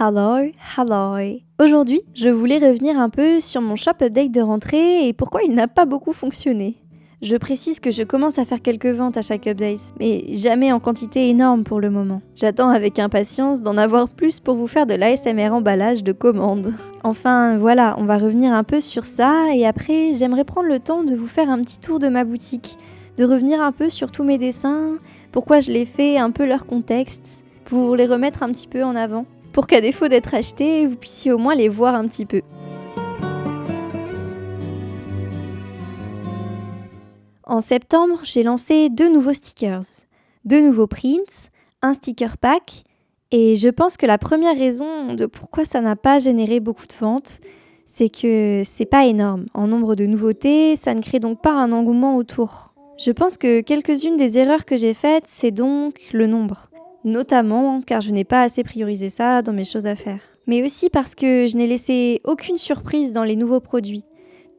Hello, hello. Aujourd'hui, je voulais revenir un peu sur mon shop update de rentrée et pourquoi il n'a pas beaucoup fonctionné. Je précise que je commence à faire quelques ventes à chaque update, mais jamais en quantité énorme pour le moment. J'attends avec impatience d'en avoir plus pour vous faire de l'ASMR emballage de commandes. Enfin voilà, on va revenir un peu sur ça et après j'aimerais prendre le temps de vous faire un petit tour de ma boutique, de revenir un peu sur tous mes dessins, pourquoi je les fais, un peu leur contexte, pour les remettre un petit peu en avant. Pour qu'à défaut d'être achetés, vous puissiez au moins les voir un petit peu. En septembre, j'ai lancé 2 nouveaux stickers, 2 nouveaux prints, un sticker pack, et je pense que la première raison de pourquoi ça n'a pas généré beaucoup de ventes, c'est que c'est pas énorme. En nombre de nouveautés, ça ne crée donc pas un engouement autour. Je pense que quelques-unes des erreurs que j'ai faites, c'est donc le nombre. Notamment car je n'ai pas assez priorisé ça dans mes choses à faire. Mais aussi parce que je n'ai laissé aucune surprise dans les nouveaux produits.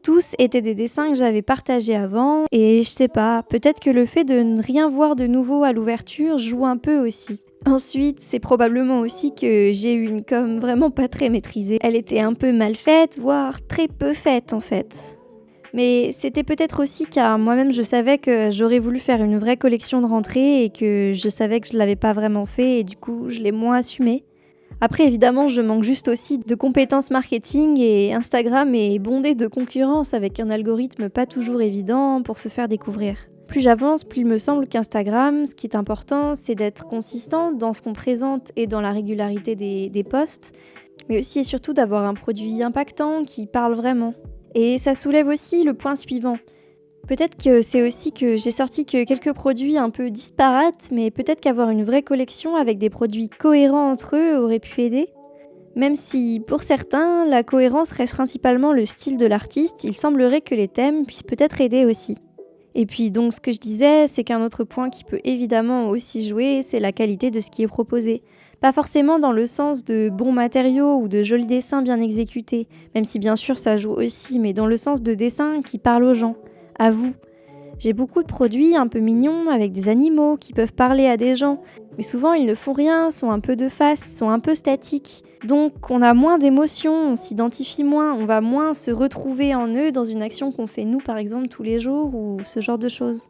Tous étaient des dessins que j'avais partagés avant et je sais pas, peut-être que le fait de ne rien voir de nouveau à l'ouverture joue un peu aussi. Ensuite, c'est probablement aussi que j'ai eu une com vraiment pas très maîtrisée. Elle était un peu mal faite, voire très peu faite en fait. Mais c'était peut-être aussi car moi-même je savais que j'aurais voulu faire une vraie collection de rentrée et que je savais que je ne l'avais pas vraiment fait et du coup je l'ai moins assumé. Après évidemment je manque juste aussi de compétences marketing et Instagram est bondé de concurrence avec un algorithme pas toujours évident pour se faire découvrir. Plus j'avance, plus il me semble qu'Instagram, ce qui est important, c'est d'être consistant dans ce qu'on présente et dans la régularité des posts, mais aussi et surtout d'avoir un produit impactant qui parle vraiment. Et ça soulève aussi le point suivant. Peut-être que c'est aussi que j'ai sorti que quelques produits un peu disparates, mais peut-être qu'avoir une vraie collection avec des produits cohérents entre eux aurait pu aider. Même si, pour certains, la cohérence reste principalement le style de l'artiste, il semblerait que les thèmes puissent peut-être aider aussi. Et puis donc ce que je disais, c'est qu'un autre point qui peut évidemment aussi jouer, c'est la qualité de ce qui est proposé. Pas forcément dans le sens de bons matériaux ou de jolis dessins bien exécutés, même si bien sûr ça joue aussi, mais dans le sens de dessins qui parlent aux gens, à vous. J'ai beaucoup de produits un peu mignons avec des animaux qui peuvent parler à des gens, mais souvent ils ne font rien, sont un peu de face, sont un peu statiques. Donc on a moins d'émotions, on s'identifie moins, on va moins se retrouver en eux dans une action qu'on fait nous par exemple tous les jours ou ce genre de choses.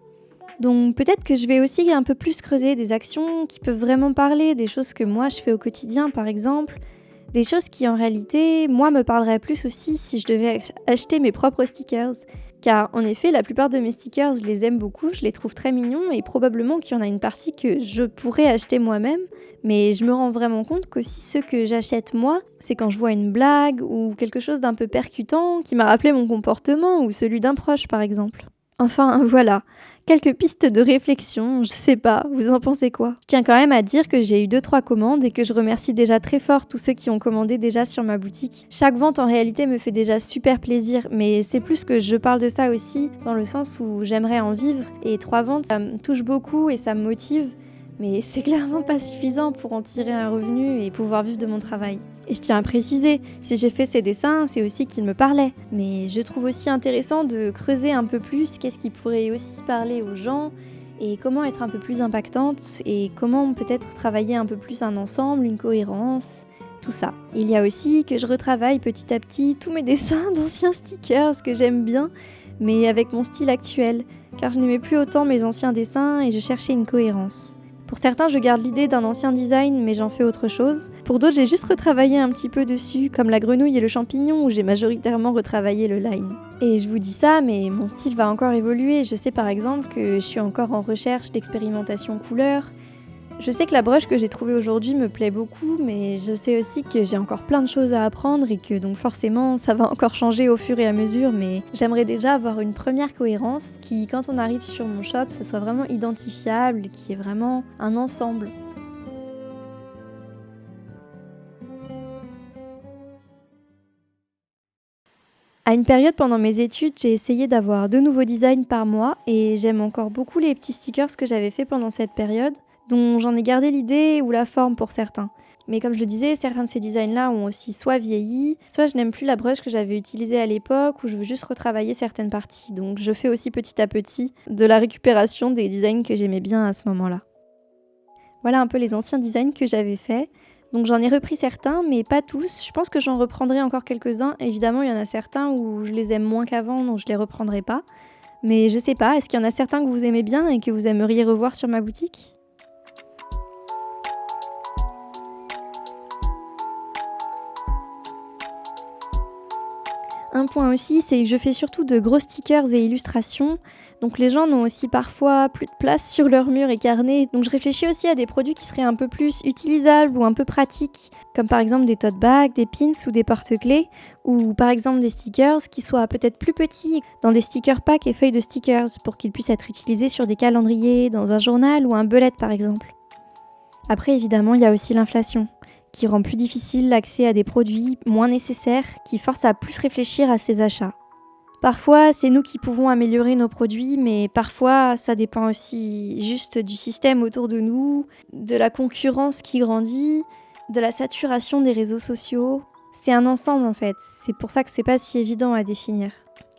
Donc peut-être que je vais aussi un peu plus creuser des actions qui peuvent vraiment parler, des choses que moi je fais au quotidien par exemple, des choses qui en réalité, moi me parleraient plus aussi si je devais acheter mes propres stickers. Car en effet, la plupart de mes stickers, je les aime beaucoup, je les trouve très mignons et probablement qu'il y en a une partie que je pourrais acheter moi-même. Mais je me rends vraiment compte qu'aussi ceux que j'achète moi, c'est quand je vois une blague ou quelque chose d'un peu percutant qui m'a rappelé mon comportement ou celui d'un proche par exemple. Enfin voilà, quelques pistes de réflexion, je sais pas, vous en pensez quoi? Je tiens quand même à dire que j'ai eu 2-3 commandes et que je remercie déjà très fort tous ceux qui ont commandé déjà sur ma boutique. Chaque vente en réalité me fait déjà super plaisir, mais c'est plus que je parle de ça aussi dans le sens où j'aimerais en vivre et 3 ventes ça me touche beaucoup et ça me motive. Mais c'est clairement pas suffisant pour en tirer un revenu et pouvoir vivre de mon travail. Et je tiens à préciser, si j'ai fait ces dessins, c'est aussi qu'ils me parlaient. Mais je trouve aussi intéressant de creuser un peu plus qu'est-ce qui pourrait aussi parler aux gens et comment être un peu plus impactante et comment peut-être travailler un peu plus un ensemble, une cohérence, tout ça. Il y a aussi que je retravaille petit à petit tous mes dessins d'anciens stickers que j'aime bien, mais avec mon style actuel, car je n'aimais plus autant mes anciens dessins et je cherchais une cohérence. Pour certains, je garde l'idée d'un ancien design, mais j'en fais autre chose. Pour d'autres, j'ai juste retravaillé un petit peu dessus, comme la grenouille et le champignon, où j'ai majoritairement retravaillé le line. Et je vous dis ça, mais mon style va encore évoluer. Je sais par exemple que je suis encore en recherche d'expérimentation couleur. Je sais que la broche que j'ai trouvée aujourd'hui me plaît beaucoup, mais je sais aussi que j'ai encore plein de choses à apprendre et que donc forcément ça va encore changer au fur et à mesure, mais j'aimerais déjà avoir une première cohérence qui, quand on arrive sur mon shop, ce soit vraiment identifiable, qui est vraiment un ensemble. À une période pendant mes études, j'ai essayé d'avoir 2 nouveaux designs par mois et j'aime encore beaucoup les petits stickers que j'avais fait pendant cette période, dont j'en ai gardé l'idée ou la forme pour certains. Mais comme je le disais, certains de ces designs-là ont aussi soit vieilli, soit je n'aime plus la broche que j'avais utilisée à l'époque ou je veux juste retravailler certaines parties. Donc je fais aussi petit à petit de la récupération des designs que j'aimais bien à ce moment-là. Voilà un peu les anciens designs que j'avais faits. Donc j'en ai repris certains, mais pas tous. Je pense que j'en reprendrai encore quelques-uns. Évidemment, il y en a certains où je les aime moins qu'avant, donc je les reprendrai pas. Mais je sais pas, est-ce qu'il y en a certains que vous aimez bien et que vous aimeriez revoir sur ma boutique? Un point aussi, c'est que je fais surtout de gros stickers et illustrations, donc les gens n'ont aussi parfois plus de place sur leur mur et carnet, donc je réfléchis aussi à des produits qui seraient un peu plus utilisables ou un peu pratiques, comme par exemple des tote bags, des pins ou des porte-clés, ou par exemple des stickers qui soient peut-être plus petits, dans des sticker packs et feuilles de stickers, pour qu'ils puissent être utilisés sur des calendriers, dans un journal ou un bullet par exemple. Après évidemment, il y a aussi l'inflation qui rend plus difficile l'accès à des produits moins nécessaires, qui forcent à plus réfléchir à ses achats. Parfois, c'est nous qui pouvons améliorer nos produits, mais parfois, ça dépend aussi juste du système autour de nous, de la concurrence qui grandit, de la saturation des réseaux sociaux. C'est un ensemble en fait, c'est pour ça que c'est pas si évident à définir.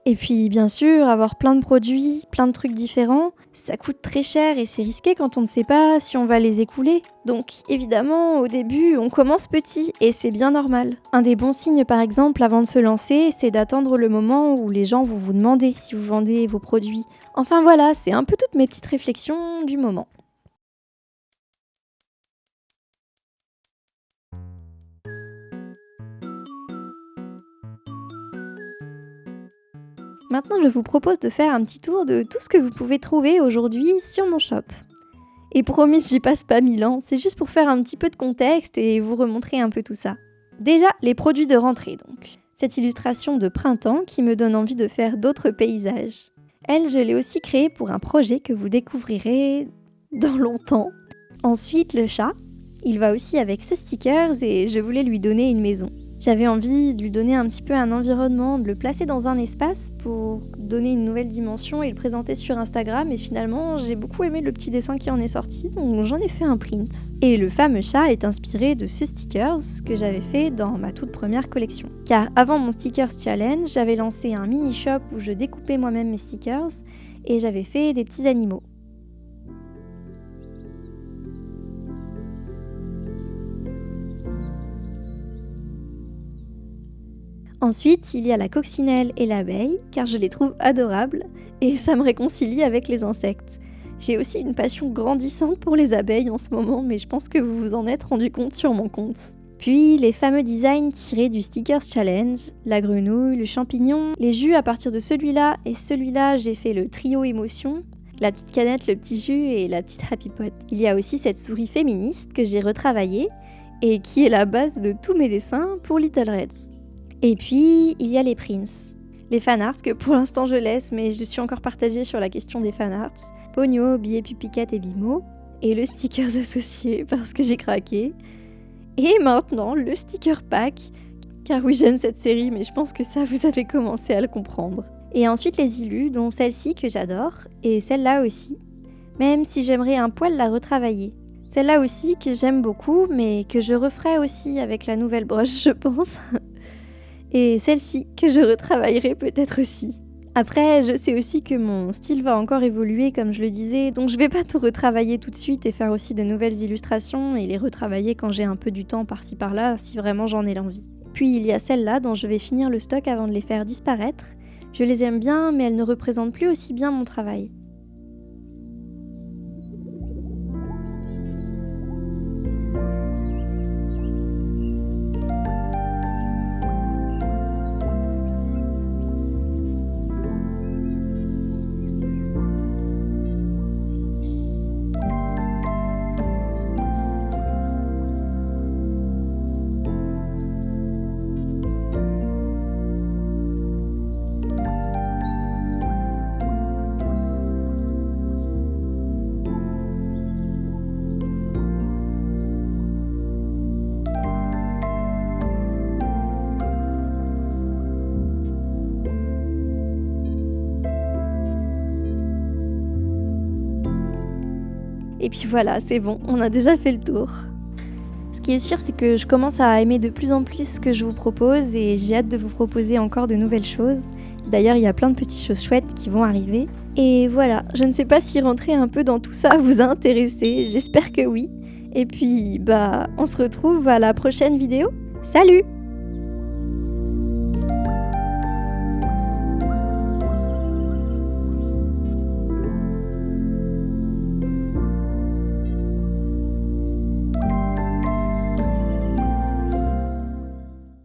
Et puis bien sûr, avoir plein de produits, plein de trucs différents, ça coûte très cher et c'est risqué quand on ne sait pas si on va les écouler. Donc évidemment, au début, on commence petit et c'est bien normal. Un des bons signes par exemple avant de se lancer, c'est d'attendre le moment où les gens vont vous demander si vous vendez vos produits. Enfin voilà, c'est un peu toutes mes petites réflexions du moment. Maintenant, je vous propose de faire un petit tour de tout ce que vous pouvez trouver aujourd'hui sur mon shop. Et promis, j'y passe pas 1000 ans, c'est juste pour faire un petit peu de contexte et vous remontrer un peu tout ça. Déjà, les produits de rentrée donc. Cette illustration de printemps qui me donne envie de faire d'autres paysages. Elle, je l'ai aussi créée pour un projet que vous découvrirez dans longtemps. Ensuite, le chat. Il va aussi avec ses stickers et je voulais lui donner une maison. J'avais envie de lui donner un petit peu un environnement, de le placer dans un espace pour donner une nouvelle dimension et le présenter sur Instagram. Et finalement, j'ai beaucoup aimé le petit dessin qui en est sorti, donc j'en ai fait un print. Et le fameux chat est inspiré de ce stickers que j'avais fait dans ma toute première collection. Car avant mon Stickers Challenge, j'avais lancé un mini-shop où je découpais moi-même mes stickers et j'avais fait des petits animaux. Ensuite, il y a la coccinelle et l'abeille, car je les trouve adorables et ça me réconcilie avec les insectes. J'ai aussi une passion grandissante pour les abeilles en ce moment, mais je pense que vous vous en êtes rendu compte sur mon compte. Puis les fameux designs tirés du Stickers Challenge, la grenouille, le champignon, les jus à partir de celui-là et celui-là, j'ai fait le trio émotion, la petite canette, le petit jus et la petite happy pot. Il y a aussi cette souris féministe que j'ai retravaillée et qui est la base de tous mes dessins pour Little Reds. Et puis, il y a les prints. Les fanarts que pour l'instant je laisse, mais je suis encore partagée sur la question des fanarts. Pogno, billets Pupicat et Bimo. Et le stickers associé parce que j'ai craqué. Et maintenant, le sticker pack. Car oui, j'aime cette série, mais je pense que ça, vous avez commencé à le comprendre. Et ensuite les illus, dont celle-ci que j'adore, et celle-là aussi. Même si j'aimerais un poil la retravailler. Celle-là aussi que j'aime beaucoup, mais que je referai aussi avec la nouvelle broche, je pense. Et celle-ci, que je retravaillerai peut-être aussi. Après, je sais aussi que mon style va encore évoluer, comme je le disais, donc je vais pas tout retravailler tout de suite et faire aussi de nouvelles illustrations et les retravailler quand j'ai un peu du temps par-ci par-là, si vraiment j'en ai l'envie. Puis il y a celles-là dont je vais finir le stock avant de les faire disparaître. Je les aime bien, mais elles ne représentent plus aussi bien mon travail. Et puis voilà, c'est bon, on a déjà fait le tour. Ce qui est sûr, c'est que je commence à aimer de plus en plus ce que je vous propose et j'ai hâte de vous proposer encore de nouvelles choses. D'ailleurs, il y a plein de petites choses chouettes qui vont arriver. Et voilà, je ne sais pas si rentrer un peu dans tout ça vous a intéressé, j'espère que oui. Et puis, on se retrouve à la prochaine vidéo. Salut!